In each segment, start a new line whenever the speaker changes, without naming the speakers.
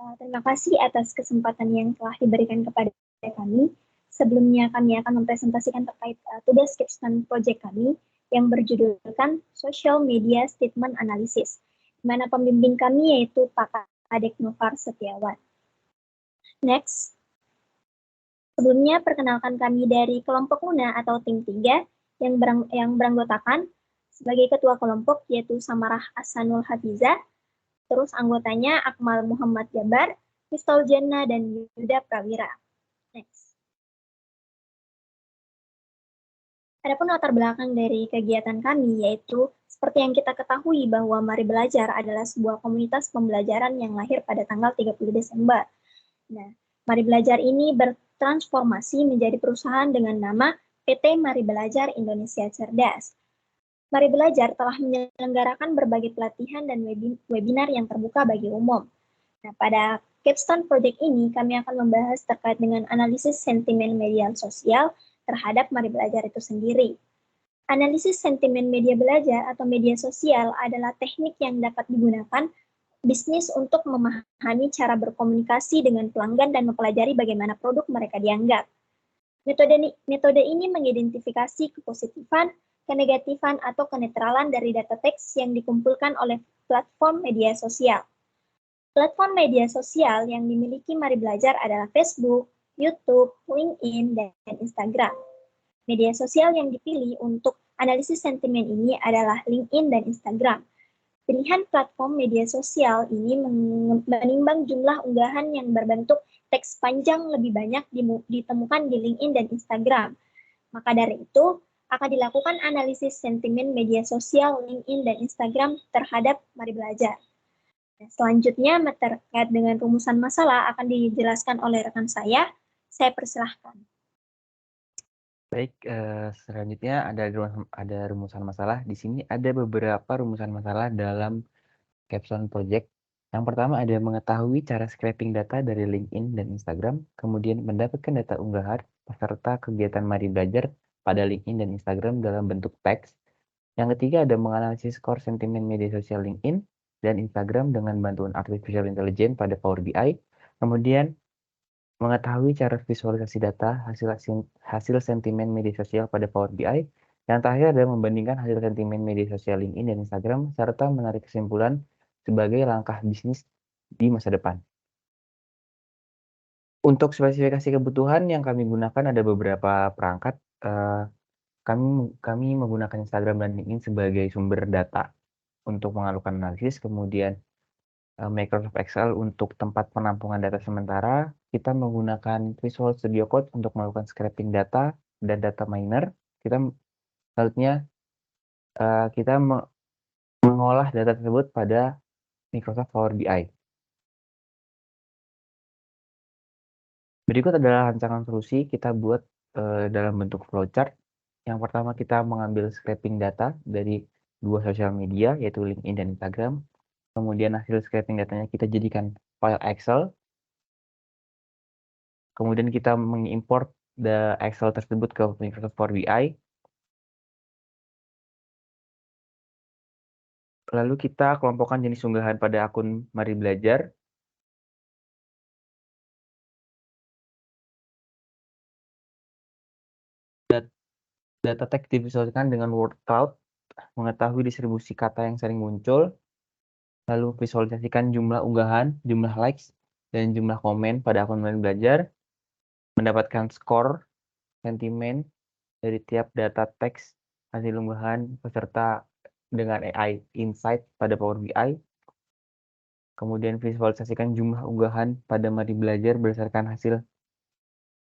Terima kasih atas kesempatan yang telah diberikan kepada kami. Sebelumnya kami akan mempresentasikan terkait tugas capstone project kami yang berjudulkan Social Media Statement Analysis, di mana pembimbing kami yaitu Pak Kadek Novar Setiawan. Next. Sebelumnya perkenalkan kami dari kelompok Luna atau tim 3 yang beranggotakan sebagai ketua kelompok yaitu Samarah Ahsanul Hafizah, terus anggotanya Akmal Muhammad Jabar, Miftahul Jannah, dan Yuda Prawira. Next. Adapun latar belakang dari kegiatan kami yaitu seperti yang kita ketahui bahwa Mari Belajar adalah sebuah komunitas pembelajaran yang lahir pada tanggal 30 Desember. Nah, Mari Belajar ini bertransformasi menjadi perusahaan dengan nama PT Mari Belajar Indonesia Cerdas. Mari Belajar telah menyelenggarakan berbagai pelatihan dan webinar yang terbuka bagi umum. Nah, pada capstone project ini kami akan membahas terkait dengan analisis sentimen media sosial terhadap Mari Belajar itu sendiri. Analisis sentimen media belajar atau media sosial adalah teknik yang dapat digunakan bisnis untuk memahami cara berkomunikasi dengan pelanggan dan mempelajari bagaimana produk mereka dianggap. Metode ini mengidentifikasi kepositifan, kenegatifan, atau kenetralan dari data teks yang dikumpulkan oleh platform media sosial. Platform media sosial yang dimiliki Mari Belajar adalah Facebook, YouTube, LinkedIn, dan Instagram. Media sosial yang dipilih untuk analisis sentimen ini adalah LinkedIn dan Instagram. Pilihan platform media sosial ini menimbang jumlah unggahan yang berbentuk teks panjang lebih banyak ditemukan di LinkedIn dan Instagram. Maka dari itu, akan dilakukan analisis sentimen media sosial LinkedIn dan Instagram terhadap Mari Belajar. Nah, selanjutnya, terkait dengan rumusan masalah akan dijelaskan oleh rekan saya persilahkan.
Baik, selanjutnya ada rumusan masalah. Di sini ada beberapa rumusan masalah dalam capstone project. Yang pertama ada mengetahui cara scraping data dari LinkedIn dan Instagram, kemudian mendapatkan data unggahan peserta kegiatan Mari Belajar pada LinkedIn dan Instagram dalam bentuk teks. Yang ketiga ada menganalisis skor sentimen media sosial LinkedIn dan Instagram dengan bantuan artificial intelligence pada Power BI. Kemudian mengetahui cara visualisasi data hasil sentimen media sosial pada Power BI. Yang terakhir adalah membandingkan hasil sentimen media sosial LinkedIn dan Instagram serta menarik kesimpulan sebagai langkah bisnis di masa depan. Untuk spesifikasi kebutuhan yang kami gunakan ada beberapa perangkat. Kami menggunakan Instagram dan LinkedIn sebagai sumber data untuk melakukan analisis, kemudian Microsoft Excel untuk tempat penampungan data sementara. Kita menggunakan Visual Studio Code untuk melakukan scraping data dan data miner. Selanjutnya kita mengolah data tersebut pada Microsoft Power BI. Berikut adalah rancangan solusi kita buat dalam bentuk flowchart. Yang pertama kita mengambil scraping data dari dua sosial media yaitu LinkedIn dan Instagram. Kemudian hasil scraping datanya kita jadikan file Excel. Kemudian kita mengimport Excel tersebut ke Microsoft Power BI. Lalu kita kelompokkan jenis unggahan pada akun Mari Belajar. Data teks divisualisasikan dengan word cloud, mengetahui distribusi kata yang sering muncul, lalu visualisasikan jumlah unggahan, jumlah likes, dan jumlah komen pada akun Mari Belajar, mendapatkan skor sentimen dari tiap data teks hasil unggahan peserta dengan AI Insight pada Power BI, kemudian visualisasikan jumlah unggahan pada Mari Belajar berdasarkan hasil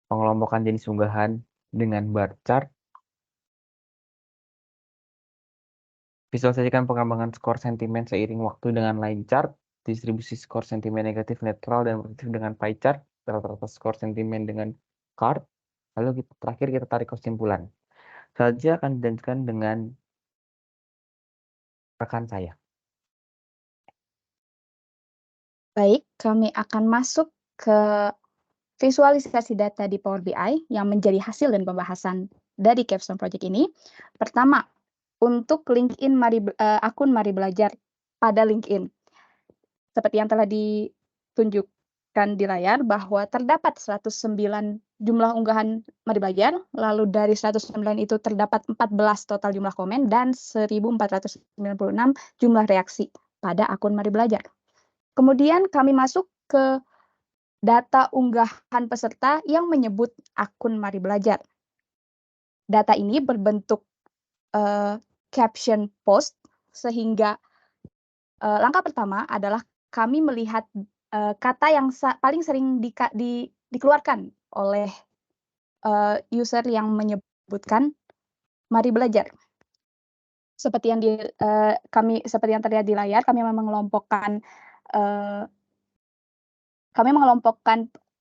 pengelompokan jenis unggahan dengan bar chart, visualisasikan pengembangan skor sentimen seiring waktu dengan line chart, distribusi skor sentimen negatif, netral, dan positif dengan pie chart, rata-rata skor sentimen dengan card, lalu terakhir kita tarik kesimpulan. Selanjutnya akan dilanjutkan dengan rekan saya.
Baik, kami akan masuk ke visualisasi data di Power BI yang menjadi hasil dan pembahasan dari capstone project ini. Pertama, untuk LinkedIn akun Mari Belajar pada LinkedIn. Seperti yang telah ditunjuk di layar bahwa terdapat 109 jumlah unggahan Mari Belajar, lalu dari 109 itu terdapat 14 total jumlah komen dan 1.496 jumlah reaksi pada akun Mari Belajar. Kemudian kami masuk ke data unggahan peserta yang menyebut akun Mari Belajar. Data ini berbentuk caption post, sehingga langkah pertama adalah kami melihat kata yang paling sering dikeluarkan oleh user yang menyebutkan Mari Belajar. Seperti yang terlihat di layar, kami mengelompokkan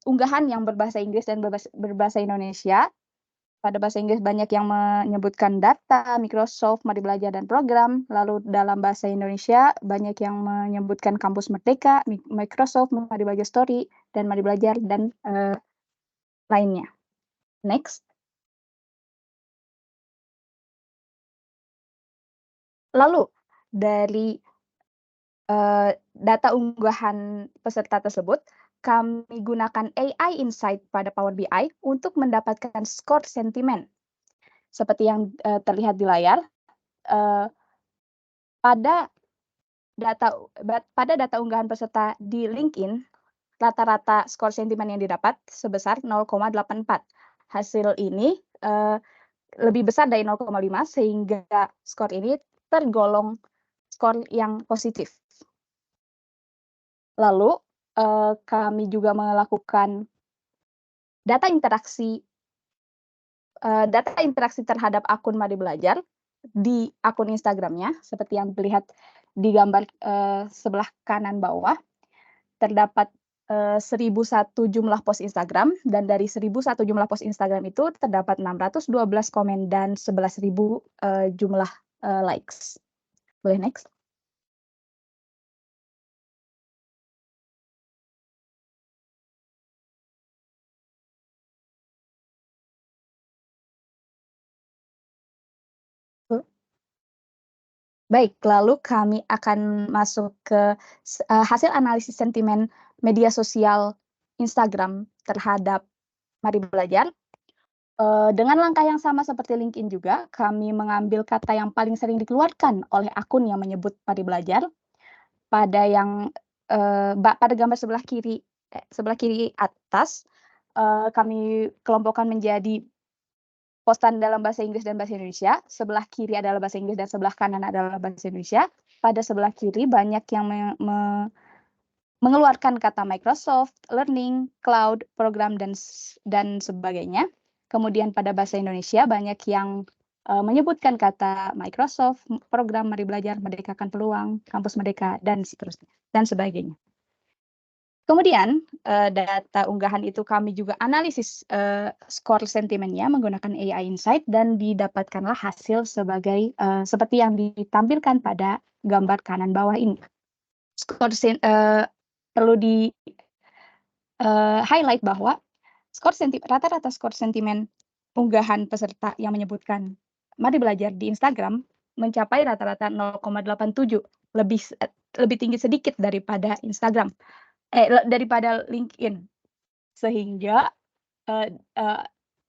unggahan yang berbahasa Inggris dan berbahasa Indonesia. Pada bahasa Inggris banyak yang menyebutkan data, Microsoft, Mari Belajar, dan program. Lalu dalam bahasa Indonesia banyak yang menyebutkan Kampus Merdeka, Microsoft, Mari Belajar Story, dan Mari Belajar, dan lainnya. Next. Lalu dari data unggahan peserta tersebut, kami gunakan AI Insight pada Power BI untuk mendapatkan skor sentimen. Seperti yang terlihat di layar, pada data unggahan peserta di LinkedIn, rata-rata skor sentimen yang didapat sebesar 0,84. Hasil ini lebih besar dari 0,5, sehingga skor ini tergolong skor yang positif. Lalu, kami juga melakukan data interaksi terhadap akun Mari Belajar di akun Instagram-nya, seperti yang terlihat di gambar sebelah kanan bawah. Terdapat 1.001 jumlah post Instagram, dan dari 1.001 jumlah post Instagram itu terdapat 612 komen dan 11.000 jumlah likes. Boleh next? Baik, lalu kami akan masuk ke hasil analisis sentimen media sosial Instagram terhadap Mari Belajar. Dengan langkah yang sama seperti LinkedIn juga, kami mengambil kata yang paling sering dikeluarkan oleh akun yang menyebut Mari Belajar. Pada gambar sebelah kiri atas, kami kelompokkan menjadi postan dalam bahasa Inggris dan bahasa Indonesia. Sebelah kiri adalah bahasa Inggris dan sebelah kanan adalah bahasa Indonesia. Pada sebelah kiri banyak yang mengeluarkan kata Microsoft, Learning, Cloud, program, dan sebagainya. Kemudian pada bahasa Indonesia banyak yang menyebutkan kata Microsoft, program, Mari Belajar, Merdekakan Peluang, Kampus Merdeka, dan seterusnya, dan sebagainya. Kemudian data unggahan itu kami juga analisis skor sentimennya menggunakan AI Insight, dan didapatkanlah hasil sebagai seperti yang ditampilkan pada gambar kanan bawah ini. Perlu di highlight bahwa rata-rata skor sentimen unggahan peserta yang menyebutkan Mari Belajar di Instagram mencapai rata-rata 0,87, lebih tinggi sedikit daripada daripada LinkedIn, sehingga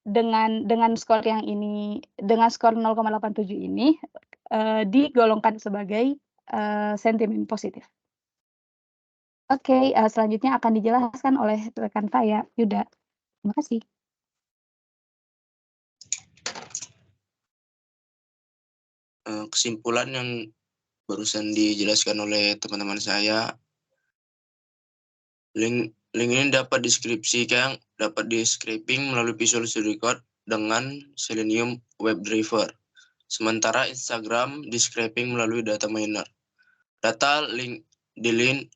dengan skor yang ini, dengan skor 0,87 ini digolongkan sebagai sentimen positif. Oke, selanjutnya akan dijelaskan oleh rekan saya, Yuda. Terima kasih.
Kesimpulan yang barusan dijelaskan oleh teman-teman saya, LinkedIn dapat di-scraping melalui Visual Studio Code dengan Selenium WebDriver. Sementara Instagram di-scraping melalui data miner. Data LinkedIn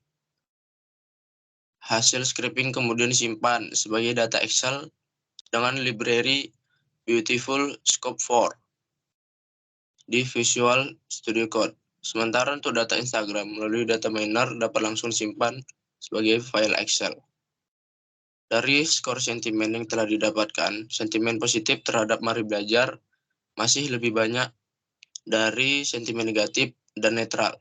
hasil scraping kemudian disimpan sebagai data Excel dengan library Beautiful Scope 4 di Visual Studio Code. Sementara untuk data Instagram melalui data miner dapat langsung simpan sebagai file Excel. Dari skor sentimen yang telah didapatkan, sentimen positif terhadap Mari Belajar masih lebih banyak dari sentimen negatif dan netral.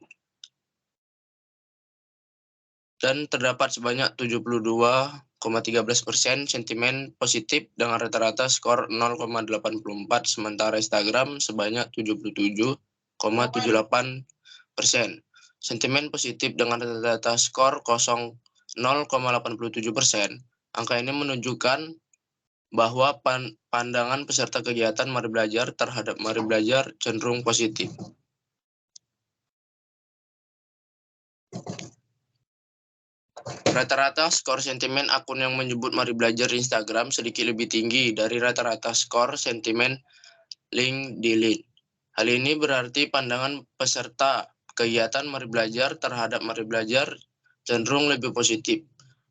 dan terdapat sebanyak 72,13% sentimen positif dengan rata-rata skor 0,84, sementara Instagram sebanyak 77,78%. Sentimen positif dengan rata-rata skor 0,87%. Angka ini menunjukkan bahwa pandangan peserta kegiatan Mari Belajar terhadap Mari Belajar cenderung positif. Rata-rata skor sentimen akun yang menyebut Mari Belajar di Instagram sedikit lebih tinggi dari rata-rata skor sentimen link di LinkedIn. Hal ini berarti pandangan peserta kegiatan Mari Belajar terhadap Mari Belajar cenderung lebih positif.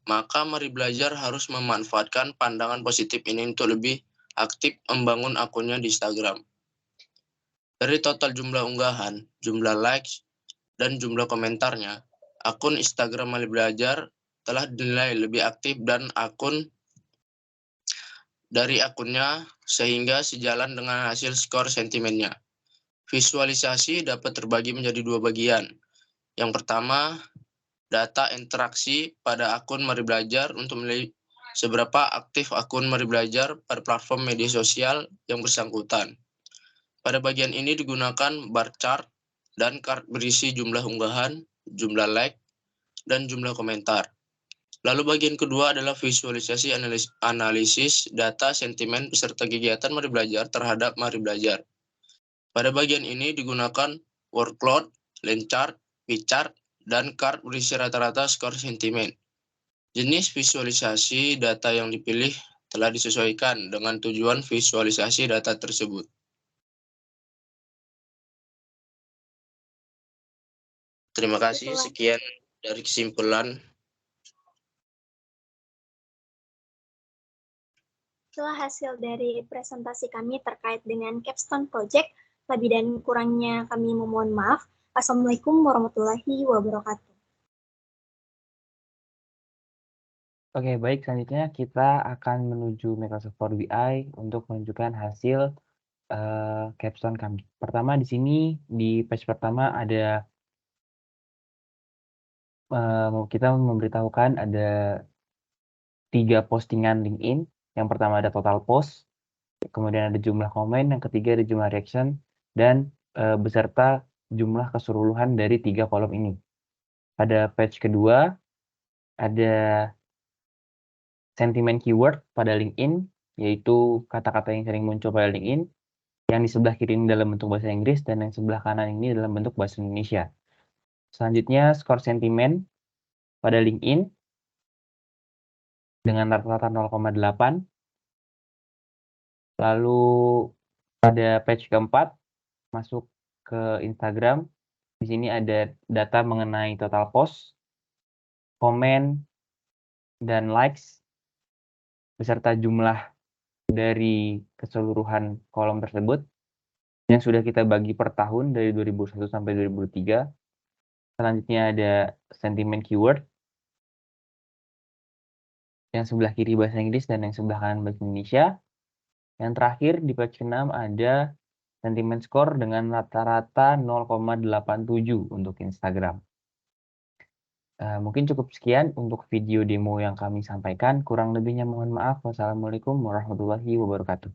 Maka Mari Belajar harus memanfaatkan pandangan positif ini untuk lebih aktif membangun akunnya di Instagram. Dari total jumlah unggahan, jumlah likes, dan jumlah komentarnya, akun Instagram Mari Belajar telah dinilai lebih aktif dan akun dari akunnya sehingga sejalan dengan hasil skor sentimennya. Visualisasi dapat terbagi menjadi dua bagian. Yang pertama, data interaksi pada akun Mari Belajar untuk menilai seberapa aktif akun Mari Belajar pada platform media sosial yang bersangkutan. Pada bagian ini digunakan bar chart dan chart berisi jumlah unggahan, jumlah like, dan jumlah komentar. Lalu bagian kedua adalah visualisasi analisis data sentimen peserta kegiatan Mari Belajar terhadap Mari Belajar. Pada bagian ini digunakan workload, line chart, p-chart, dan chart berisi rata-rata skor sentimen. Jenis visualisasi data yang dipilih telah disesuaikan dengan tujuan visualisasi data tersebut. Terima kasih, sekian dari kesimpulan.
Itulah hasil dari presentasi kami terkait dengan Capstone Project. Lebih dan kurangnya kami memohon maaf. Assalamualaikum warahmatullahi wabarakatuh.
Oke, baik. Selanjutnya kita akan menuju Microsoft Power BI untuk menunjukkan hasil capstone kami. Pertama di sini di page pertama ada kita memberitahukan ada 3 postingan LinkedIn. Yang pertama ada total post, kemudian ada jumlah komen, yang ketiga ada jumlah reaction, dan beserta jumlah keseluruhan dari 3 kolom ini. Pada page kedua ada sentimen keyword pada LinkedIn, yaitu kata-kata yang sering muncul pada LinkedIn, yang di sebelah kiri ini dalam bentuk bahasa Inggris, dan yang sebelah kanan ini dalam bentuk bahasa Indonesia. Selanjutnya, skor sentimen pada LinkedIn dengan rata-rata 0,8. Lalu pada page keempat, masuk ke Instagram. Di sini ada data mengenai total post, komen, dan likes, beserta jumlah dari keseluruhan kolom tersebut yang sudah kita bagi per tahun dari 2001 sampai 2003. Selanjutnya ada sentimen keyword yang sebelah kiri bahasa Inggris dan yang sebelah kanan bahasa Indonesia. Yang terakhir di page 6 ada sentimen skor dengan rata-rata 0,87 untuk Instagram. Mungkin cukup sekian untuk video demo yang kami sampaikan. Kurang lebihnya mohon maaf. Wassalamualaikum warahmatullahi wabarakatuh.